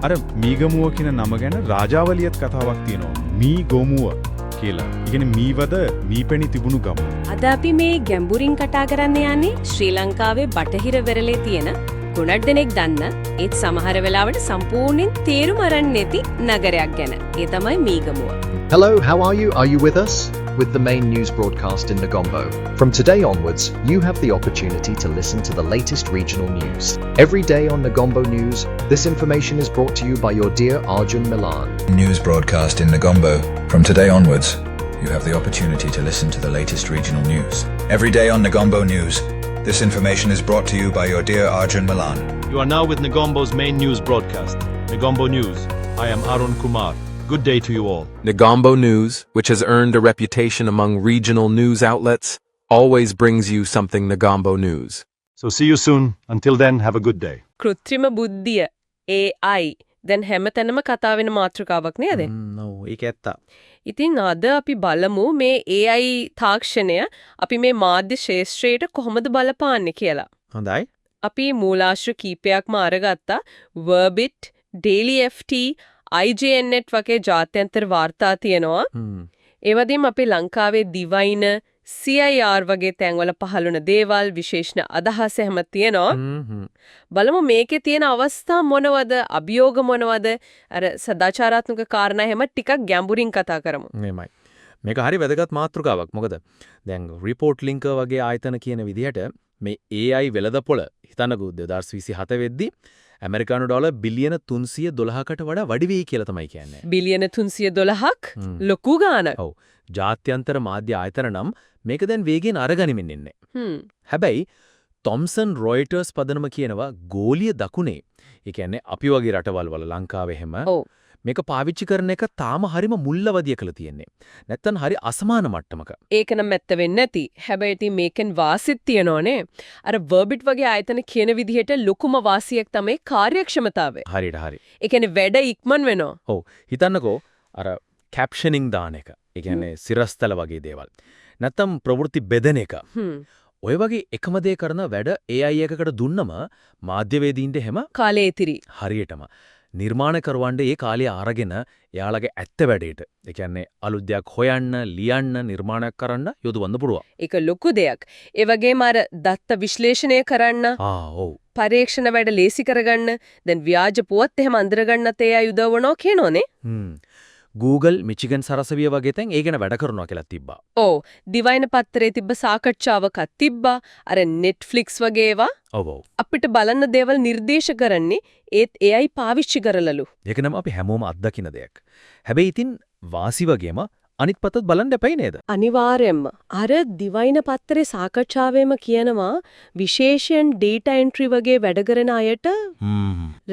අර මීගමුව කියන නම ගැන රාජාවලියත් කතාවක් තියෙනවා. මීගොමුව කියලා. ඒ කියන්නේ මීවද මීපැණි තිබුණු ගම. අද අපි මේ ගැඹුරින් කතා කරන්න යන්නේ ශ්‍රී ලංකාවේ බටහිර වෙරළේ තියෙන ගොඩක් දෙනෙක් දන්න ඒත් සමහර වෙලාවට සම්පූර්ණයෙන් තේරුම අරන් නැති නගරයක් ගැන. ඒ තමයි Meegamuwa. Hello, how are you? Are you with us? With the main news broadcast in Negombo. From today onwards, you have the opportunity to listen to the latest regional news. Every day on Negombo News, this information is brought to you by your dear Arjun Milan. News broadcast in Negombo. From today onwards, you have the opportunity to listen to the latest regional news. Every day on Negombo News, this information is brought to you by your dear Arjun Milan. You are now with Negombo's main news broadcast. Negombo News. I am Arun Kumar. Good day to you all. Negombo News, which has earned a reputation among regional news outlets, always brings you something Negombo News. So see you soon. Until then, have a good day. කෘත්‍රිම බුද්ධිය AI දැන් හැමතැනම කතා වෙන මාතෘකාවක් නේද? ඒක ඇත්ත. ඉතින් අද අපි බලමු මේ AI තාක්ෂණය අපි මේ මාධ්‍ය ශාස්ත්‍රයට කොහොමද බලපාන්නේ කියලා. හොඳයි. අපි මූලාශ්‍ර කීපයක්ම අරගත්තා. Verbit, Daily FT, IJNet වගේ ජාත්‍යන්තර වාර්තා තියෙනවා. ඒ වගේම අපේ ලංකාවේ දිවයින CIR වගේ තැන්වල පහළුන දේවල් විශේෂණ අදහස් එහෙම තියෙනවා. බලමු මේකේ තියෙන අවස්ථා මොනවද? අභියෝග මොනවද? අර සදාචාරාත්මක කාරණා එහෙම ටිකක් ගැඹුරින් කතා කරමු. මේමයි. මේක හරි වැදගත් මාතෘකාවක්. මොකද දැන් රිපෝට් ලින්ක් වගේ ආයතන කියන විදිහට මේ AI වෙළඳපොළ හිතන්නකෝ 2027 වෙද්දී ඇමරිකානු ඩොලර් බිලියන 312කට වඩා වැඩි වෙයි කියලා තමයි කියන්නේ. බිලියන 312ක් ලොකු ගාණක්. ඔව්. ජාත්‍යන්තර මාධ්‍ය ආයතන නම් මේක දැන් වේගෙන් අරගනිමින් ඉන්නේ. හැබැයි තොම්සන් රොයිටර්ස් පදනම කියනවා ගෝලීය දකුණේ. ඒ කියන්නේ අපි වගේ රටවල් වල ලංකාවේ හැම මේක පාවිච්චි කරන එක තාම හරිම මුල්ලවදිය කළ තියෙන්නේ. නැත්තම් හරි අසමාන මට්ටමක. ඒක නම් ඇත්ත වෙන්නේ නැති. හැබැයි ඉතින් මේකෙන් වාසිත් තියෙනෝනේ. අර Verbit වගේ ආයතන කියන විදිහට ලොකුම වාසියක් තමයි කාර්යක්ෂමතාවය. හරියට හරි. ඒ කියන්නේ වැඩ ඉක්මන් වෙනවා. ඔව්. හිතන්නකෝ අර කැප්ෂනින් දාන එක. ඒ කියන්නේ සිරස්තල වගේ දේවල්. නැත්තම් ප්‍රවෘත්ති බෙදෙන එක. ඔය වගේ එකම දේ කරන වැඩ AI එකකට දුන්නම මාධ්‍යවේදීන්ට හැම කාලේ ඉතිරි. හරියටම නිර්මාණකරුවන්ට ඒ කාලය අරගෙන එයාලගේ ඇත්ත වැඩේට ඒ කියන්නේ අලුත් දෙයක් හොයන්න, ලියන්න, නිර්මාණයක් කරන්න යොදවන්න පුළුවන්. ඒක ලොකු දෙයක්. ඒ වගේම අර දත්ත විශ්ලේෂණය කරන්න, ඔව්. පරීක්ෂණ වැඩ ලේසි කරගන්න, දැන් ව්‍යාජ පුවත් එහෙම අඳුරගන්නත් AI උදව් කියනෝනේ. Google මිචිගන් සරසවිය වගේ තැන් ඒ ගැන වැඩ කරනවා කියලා තිබ්බා. ඔව්. දිවයින පත්‍රයේ තිබ්බ සාකච්ඡාවක තිබ්බා. අර Netflix වගේ ඒවා. ඔව්. අපිට බලන්න දේවල් නිර්දේශ කරන්නේ ඒත් AI පාවිච්චි කරලලු. ඒක නම් අපි හැමෝම අත්දකින්න දෙයක්. හැබැයි ඉතින් වාසි වගේම අනිත් පැත්තත් බලන්න එපයි නේද? අනිවාර්යයෙන්ම. අර දිවයින පත්‍රයේ සාකච්ඡාවෙම කියනවා විශේෂයෙන් data entry වගේ වැඩ කරන අයට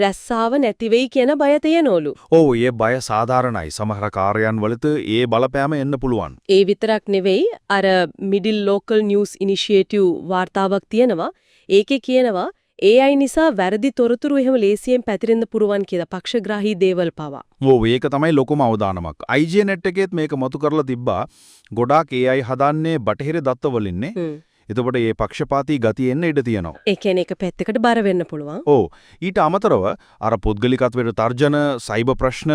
රැස්සාව නැති වෙයි කියන බය තියෙනවලු. ඔව්, ඒ බය සාධාරණයි. සමහර කාර්යයන් වලට ඒ බලපෑම එන්න පුළුවන්. ඒ විතරක් නෙවෙයි අර Middle Local News Initiative වාර්තාවක් තියෙනවා. ඒකේ කියනවා AI නිසා වැරදි තොරතුරු එහෙම ලේසියෙන් පැතිරෙන්න පුරුවන් කියලා පක්ෂග්‍රාහී දේවල් පවා. ඔව්, ඒක තමයි ලොකුම අවදානමක්. IJNet එකේත් මේක මතු කරලා තිබ්බා. ගොඩාක් AI හදන්නේ බටහිර දත්ත වලින්නේ. එතකොට මේ පක්ෂපාතී ගතිය එන්න ඉඩ තියෙනවා. ඒ කියන්නේ එක පැත්තකට බර වෙන්න පුළුවන්. ඔව්. ඊට අමතරව අර පුද්ගලිකත්වයට තර්ජන, සයිබර් ප්‍රශ්න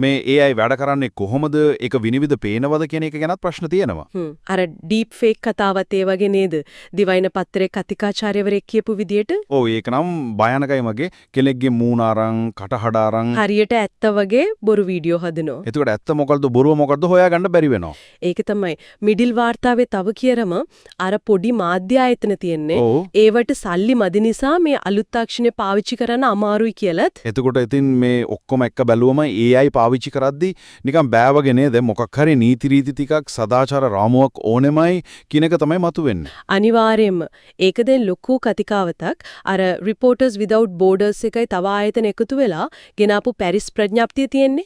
මේ AI වැඩ කරන්නේ කොහොමද? ඒක විනිවිද පේනවද කියන එක ගැනත් ප්‍රශ්න තියෙනවා. අර ඩීප් ෆේක් කතාවත් ඒ වගේ නේද? දිවයින පත්‍රයේ කතිකාචාර්යවරයෙක් කියපු විදියට. ඔව්, ඒක නම් භයානකයි මගේ. කෙනෙක්ගේ මූණ අරන්, කටහඩ අරන් හරියට ඇත්ත වගේ බොරු වීඩියෝ හදනවා. එතකොට ඇත්ත මොකද්ද බොරුව මොකද්ද හොයාගන්න බැරි වෙනවා. ඒක තමයි මිඩල් වාර්තාවේ තව කියරම අර පොඩි මාධ්‍ය ආයතන තියෙන්නේ. ඒවට සල්ලි මදි නිසා මේ අලුත් තාක්ෂණය පාවිච්චි කරන්න අමාරුයි කියලත්. එතකොට ඉතින් මේ ඔක්කොම එක්ක බැලුවම AI පාවිච්චි කරද්දී නිකන් බෑ වගේ නේද? මොකක් හරි නීති රීති ටිකක් සදාචාර රාමුවක් ඕනෙමයි කියන එක තමයි මතුවෙන්නේ. අනිවාර්යයෙන්ම. ඒක දැන් ලොකු කතිකාවතක්. අර Reporters Without Borders එකයි තව ආයතන එකතු වෙලා ගෙනාපු පැරිස් ප්‍රඥාප්තිය තියෙන්නේ.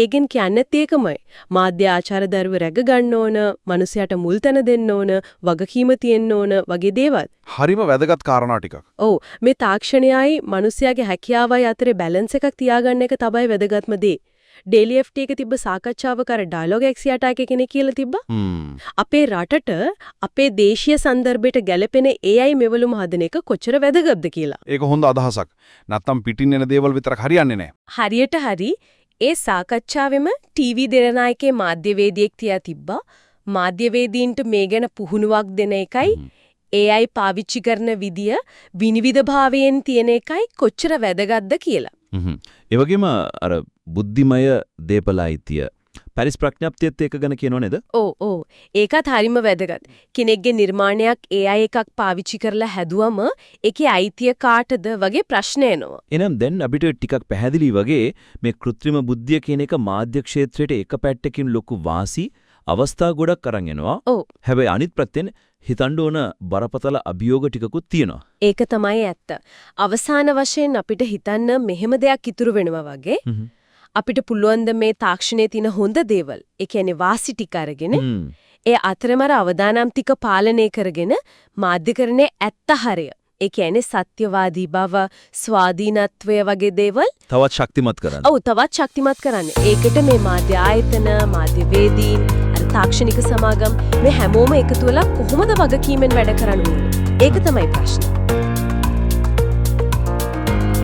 ඒකෙන් කියන්නේත් ඒකමයි. මාධ්‍ය ආචාර දරුව රැක ගන්න ඕන, මිනිසයාට මුල් තැන දෙන්න ඕන, වගකීම තියෙන්න ඕන වගේ දේවල්. හරිම වැදගත් කාරණා ටිකක්. ඔව්, මේ තාක්ෂණයයි මිනිසයාගේ හැකියාවයි අතරේ බැලන්ස් එකක් තියාගන්න එක තමයි වැදගත්ම දේ. ඩේලි FT එක තිබ්බ සාකච්ඡාවක අර ඩයලොග් එක්සියාට එක කෙනෙක් කියලා තිබ්බා. අපේ රටට අපේ දේශීය સંદર્ભයට ගැලපෙන AI මෙවලුම හදන එක කොච්චර වැදගත්ද කියලා. ඒක හොඳ අදහසක්. නැත්තම් පිටින් එන දේවල් විතරක් හරියන්නේ නැහැ. හරියට හරි ඒ සාකච්ඡාවෙම ටීවී දෙරනායකේ මාධ්‍යවේදියෙක් තියා තිබ්බා. මාධ්‍යවේදීන්ට මේ ගැන පුහුණුවක් දෙන එකයි AI පාවිච්චි කරන විදිය විනිවිදභාවයෙන් තියෙන එකයි කොච්චර වැදගත්ද කියලා. ඒ වගේම අර බුද්ධිමය දේපලයිතිය පැරිස් ප්‍රඥප්තියත් ඒක ගැන කියනෝ නේද? ඔව්. ඒකත් හරිම වැදගත්. කෙනෙක්ගේ නිර්මාණයක් AI එකක් පාවිච්චි කරලා හැදුවම ඒකේ අයිතිය කාටද වගේ ප්‍රශ්න එනවා. එහෙනම් දැන් අපිට ටිකක් පැහැදිලි වගේ මේ කෘත්‍රිම බුද්ධිය කියන එක මාධ්‍ය ක්ෂේත්‍රයට එක පැත්තකින් ලොකු වාසි අවස්ථා ගොඩක් අරන් එනවා. හැබැයි අනිත් පැත්තෙන් හිතන්න ඕන බරපතල අභියෝග ටිකකුත් තියෙනවා. ඒක තමයි ඇත්ත. අවසාන වශයෙන් අපිට හිතන්න මෙහෙම දෙයක් ඉතුරු වෙනවා වගේ. අපිට පුළුවන් ද මේ තාක්ෂණයේ තියෙන හොඳ දේවල්, ඒ කියන්නේ වාසි ටික අරගෙන ඒ අතරමර අවදානම් ටික පාලනය කරගෙන මාධ්‍යකරණයේ ඇත්ත හරය, ඒ කියන්නේ සත්‍යවාදී බව, ස්වාධීනත්වය වගේ දේවල් තවත් ශක්තිමත් කරන්න. තවත් ශක්තිමත් කරන්න. ඒකට මේ මාධ්‍ය ආයතන, මාධ්‍යවේදීන්, තාක්ෂණික සමාගම් මේ හැමෝම එකතු වෙලා කොහොමද වගකීමෙන් වැඩ කරන්නේ? ඒක තමයි ප්‍රශ්නේ.